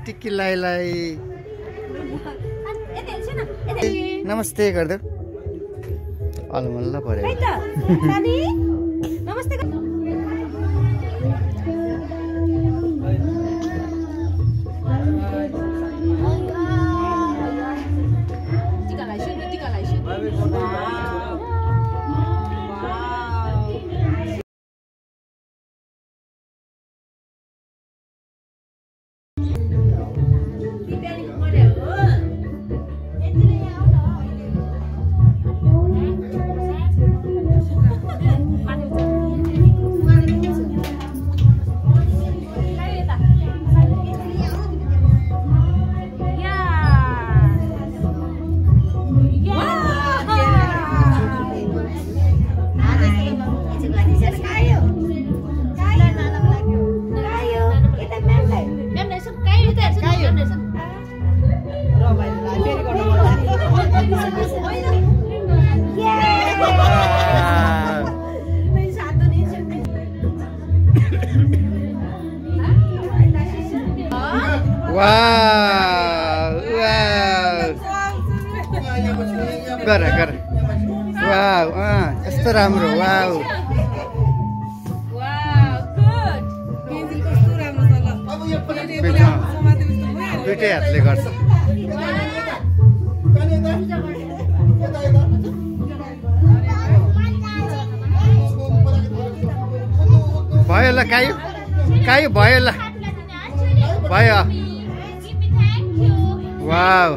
टिकी लाई नमस्ते गर्दै अलमल्ल पर्यो नमस्ते गर वाउ यस्तो राम्रो वाउ दुईटै हातले गर्छ भयो ल कायो भयो ल भयो वाउ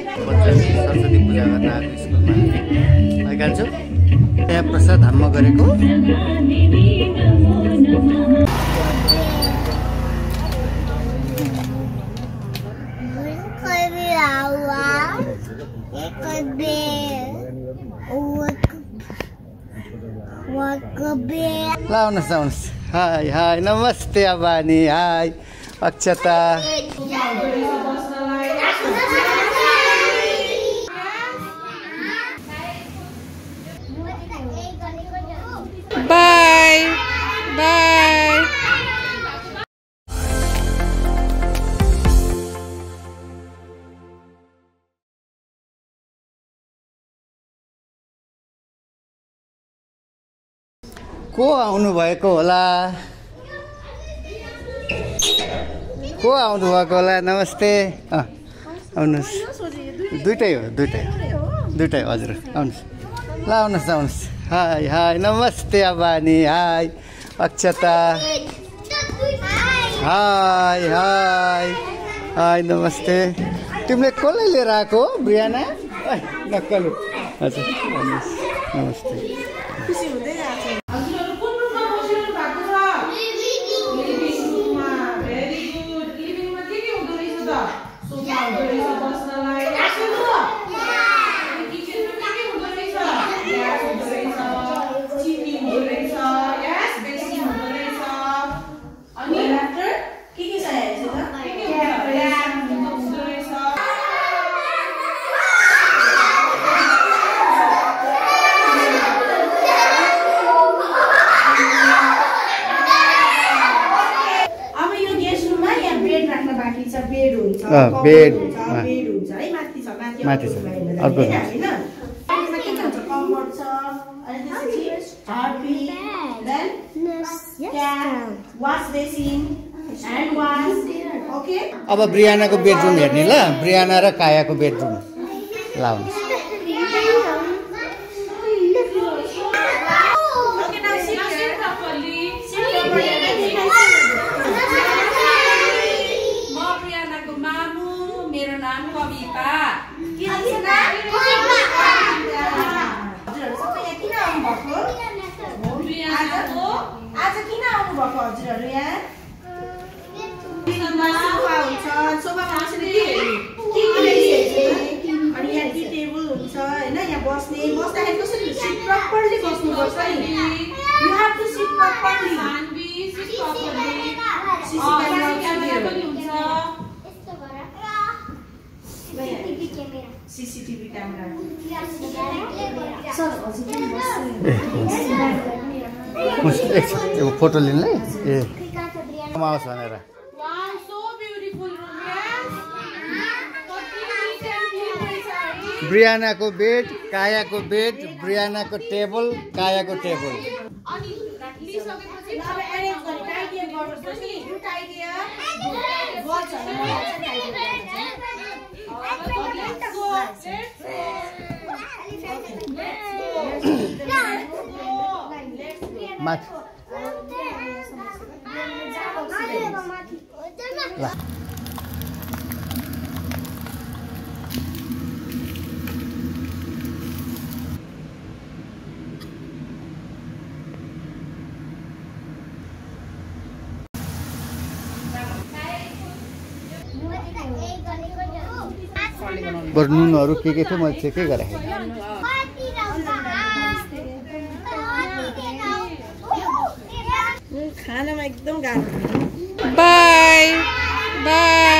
सरस्वती पूजा गर्न आएको स्कुलमा जान्छु त्यहाँ प्रसाद धाममा गरेको ल आउनुहोस् हाई नमस्ते अबानी हाई अक्षता बाय बाय को आउनु भएको होला नमस्ते आउनुहोस् दुईटै हो हजुर आउनुहोस् ल आउनुहोस् हाई नमस्ते अबानी हाई अक्षता हाई नमस्ते तिमीले कसलाई लिएर आएको ब्रियाना नक्कलु हजुर नमस्ते बेड बेड हुन्छ है माथि छ माथि छ अर्को हैन त्यसमा के हुन्छ कम्फर्ट छ अनि त्यसपछि Harpic then wash basin hand wash okay अब ब्रियानाको बेडरुम हेर्ने ल ब्रियाना र कायाको बेडरुम लाउनु आज किन आउनु भएको हजुरहरु यहाँ सोफा हुन्छ सोफामा बस्ने अनि यहाँ टी टेबल हुन्छ हैन यहाँ बस्ने बस्दाखेरि कसरी सिट प्रपरली बस्नुपर्छ नि you have to sit properly CCTV camera sir हजुर फोटो लिनलाई ए आउँछ भनेर ब्रियानाको बेड कायाको बेड ब्रियानाको टेबल कायाको टेबल माथि ल बरु नुनहरू के थियो मैले चेकै गरेँ खानामा एकदम गाह्रो by by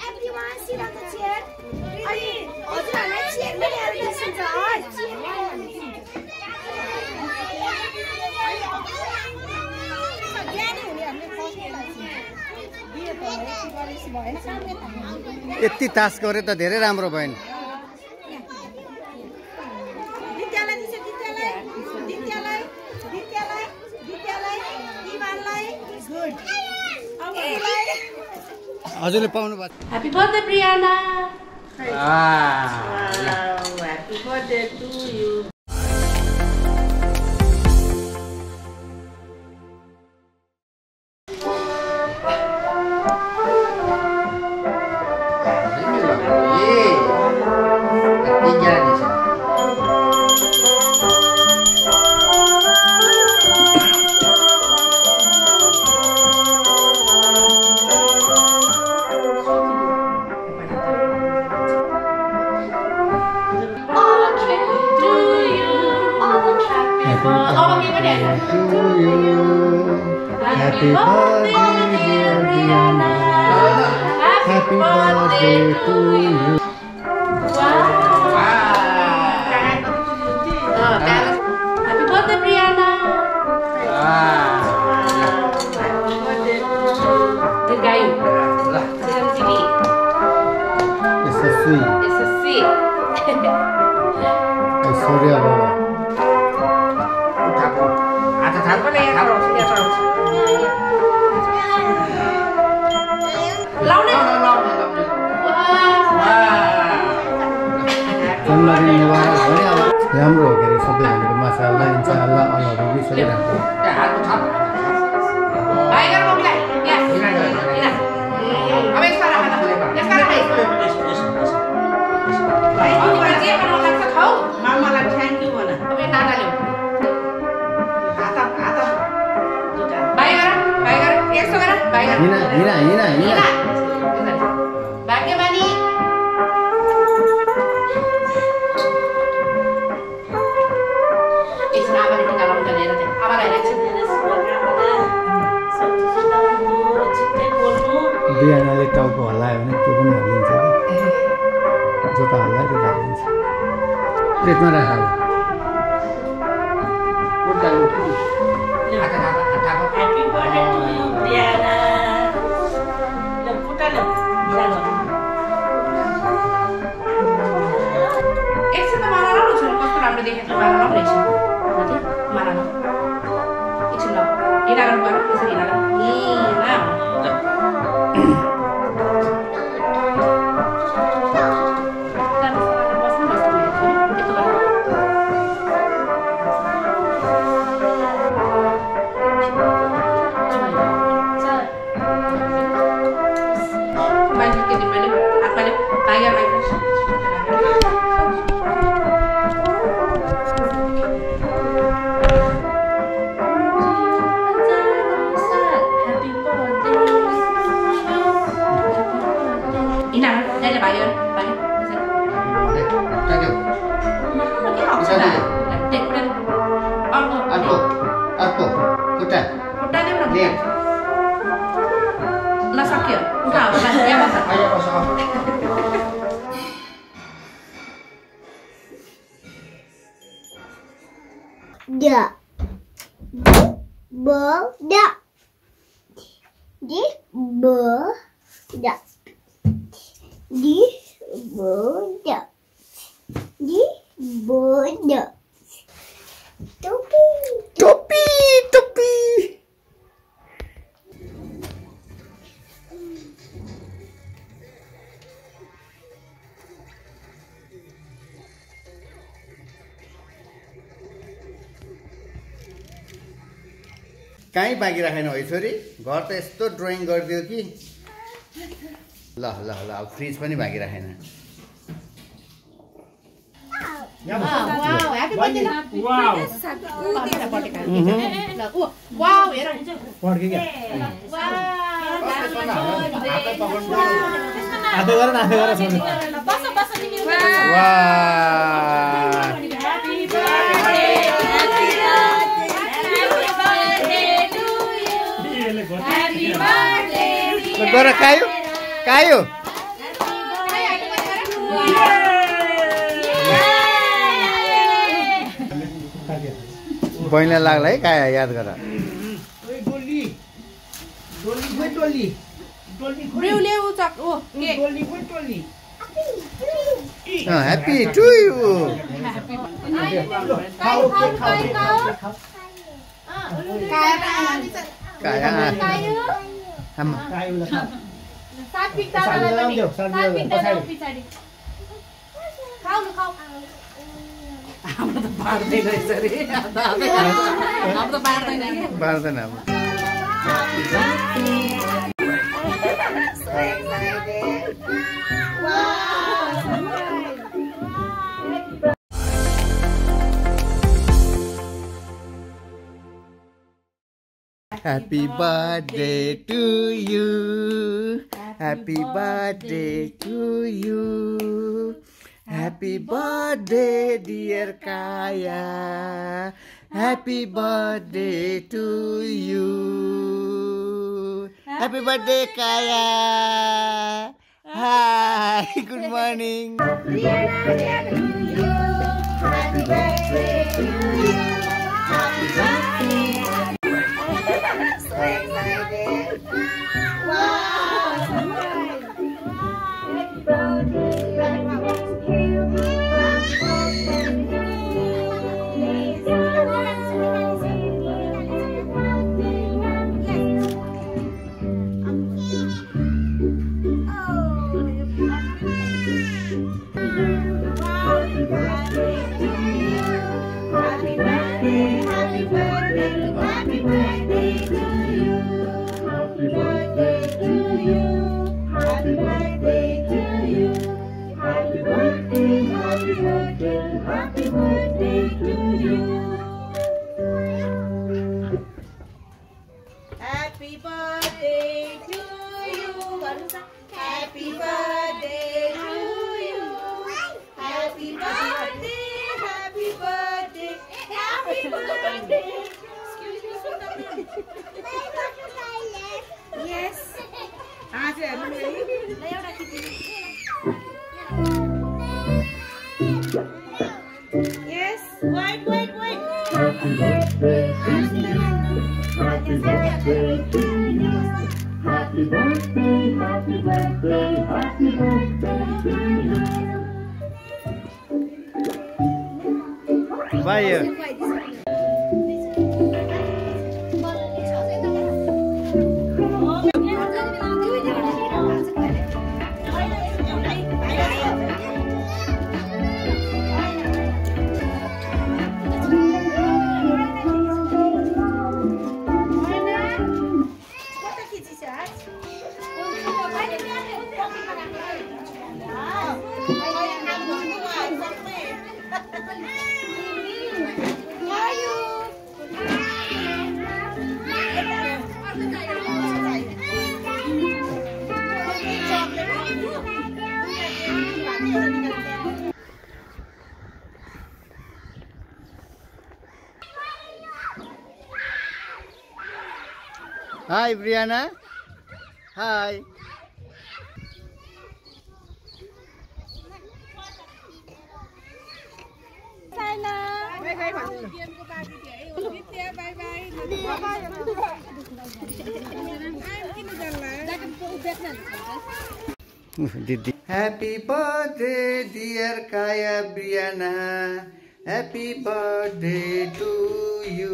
everyone sit on the chair. अनि हजुरहरुलाई चेयर पनि एलोकेसन छ यति तास गरे त धेरै राम्रो भयो नि हजुरले पाउनु भयो Happy birthday Brianna. Wow, happy birthday to you. Happy birthday, dear Brianna. Happy birthday to you. Happy birthday Brianna. Dirgayu. Dengan sini. It's a sweet. It's a sweet. Surya Baba. जन्मदिन मुबारक भने अब राम्रो हो के अरे सबै भनेको माशाअल्लाह इन्शाअल्लाह अल्लाह भोगी सबै राम्रो हिना भाग्यमानी एकछिन आमाले टिका लाउनु लिएर चाहिँ आमालाई एकछिन बिहानले टाउको हल्लायो भने त्यो पनि हल्लिन्छ जो त हल्लायो त्यो हल्लिन्छ पेटमा राख Happy birthday to you, Brianna. एकछिन त माला लाउनु छ कस्तो राम्रो देखेको माला लाउनु एकछिन माला लाउनु एकछिन ल हिँडा गर्नु पर्यो यसरी हिँडा कहीँ बाँकी राखेन है छोरी घर त यस्तो ड्रइङ गरिदियो कि ल ल ल अब फ्रिज पनि बाँकी राखेन Gora caiu? Caiu? बहिनीलाई लाग्ला है काया याद गर ह्याप्पी टु यु काया बार्दैन अब Happy birthday to you. Happy birthday to you. Happy birthday dear Kaya. Happy birthday to you. Happy birthday Kaya. Hi, good morning. Happy birthday to you. Happy birthday to you. Happy birthday. So excited. Wow. Happy birthday to you. Happy birthday to you. Happy birthday to you. Happy birthday to you. Happy birthday, happy birthday, happy birthday. Excuse me. Yes. Yes. Wait. Happy birthday, happy birthday to you. Happy birthday, happy birthday, happy birthday to you. Bye. Hi, Brianna. Hi. Happy birthday, dear Kaya Brianna. Happy birthday to you.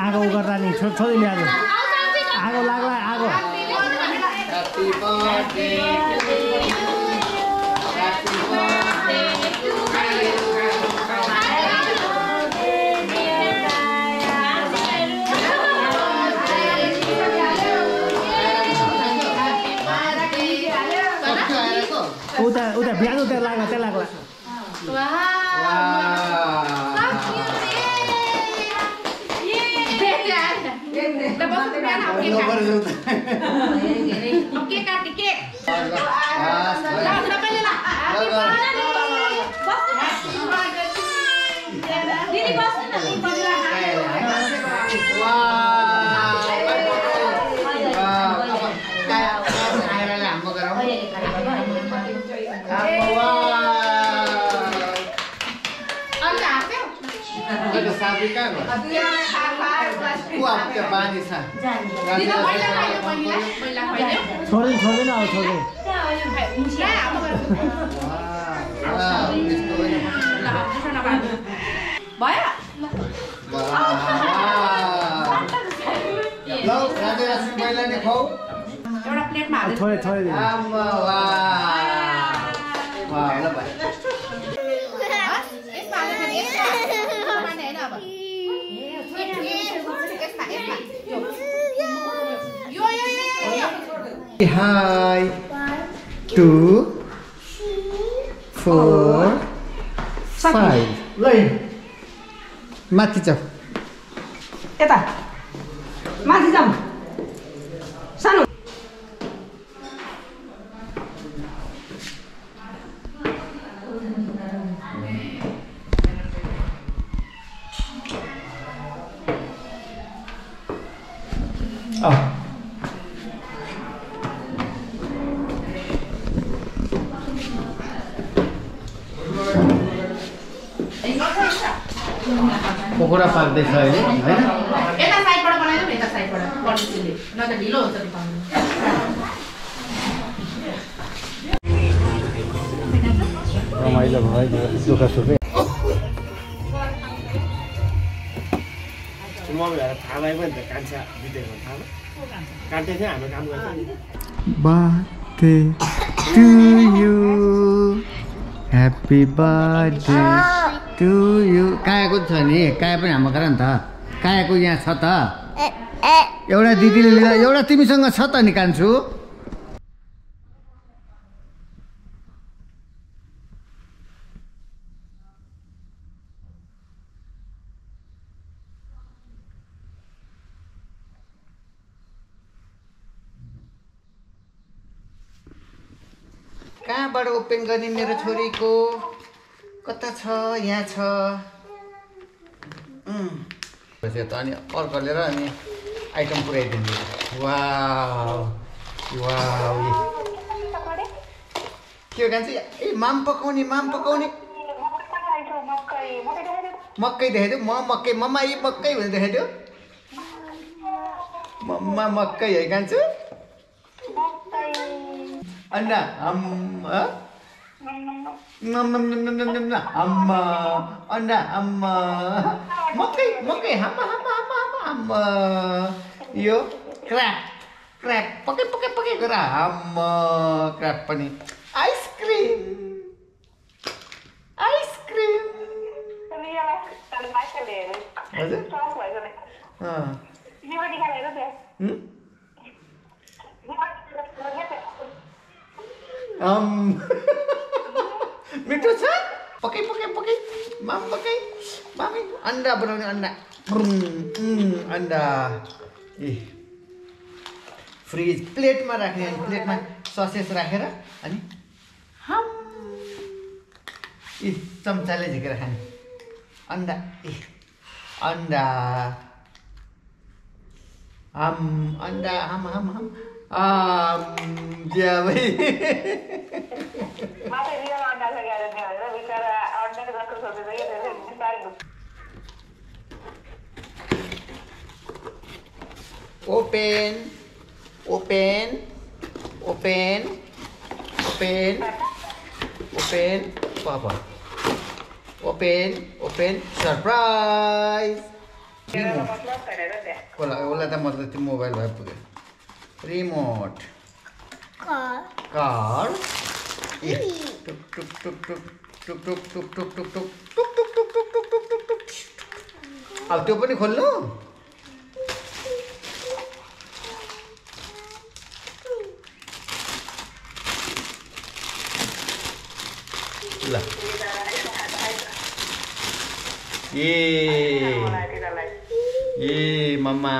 आगो गर्दा नि छोडिदिने आगो लाग्ला आगो Happy birthday to you. Happy birthday to you. उता बिहान उता लाग्ला त्यहाँ लाग्ला छोड्दैन अब छोड्दैन थोरै थोरै Hi. 2 4 5 ल माथि जाऊ यता माथि जाऊ सानो पकोडा पाक्दैछ अहिले हैन यता साइडबाट बनाइदिउँ न यता साइडबाट पल्टिले न त ढिलो हुन्छ नि पाउनु रमाइलो भयो दुःख सुखै थाहा भयो भने त कान्छा बितेको थाहा काट्दै थियो हाम्रो काम गर्छ birthday to you happy birthday to you कायाको छ नि काया पनि हाम्रो गर नि त कायाको यहाँ छ त एउटा दिदीले लिएर एउटा तिमीसँग छ त नि कान्छु कहाँबाट ओपन गर्ने मेरो छोरीको कता छ यहाँ छ अनि अर्को लिएर अनि आइटम पुऱ्याइदिनु वाउ वाउ के खान्छ ए माम पकाउने मकै देखाइदियो म मकै मम्मा यी मकै भनेर देखाइदियो मम्मा मकै है खान्छु अन्डा अम्मा अम्मा अन्डा अम्मा मकै अम्मा यो क्र्याप पके गरेर अम्मा क्र्याप पनि आइसक्रिम मिठो छ पकै मामी अन्डा बनाउने अन्डा ए फ्रिज प्लेटमा राख्ने अनि प्लेटमा ससेस राखेर अनि चम्चाले झिकेर खाने अन्डा अन्डा अन्डा open surprise ओला त मतलब त्यो मोबाइल भए पुग्यो रिमोट कार अब त्यो पनि खोल्नु ल ए मम्मा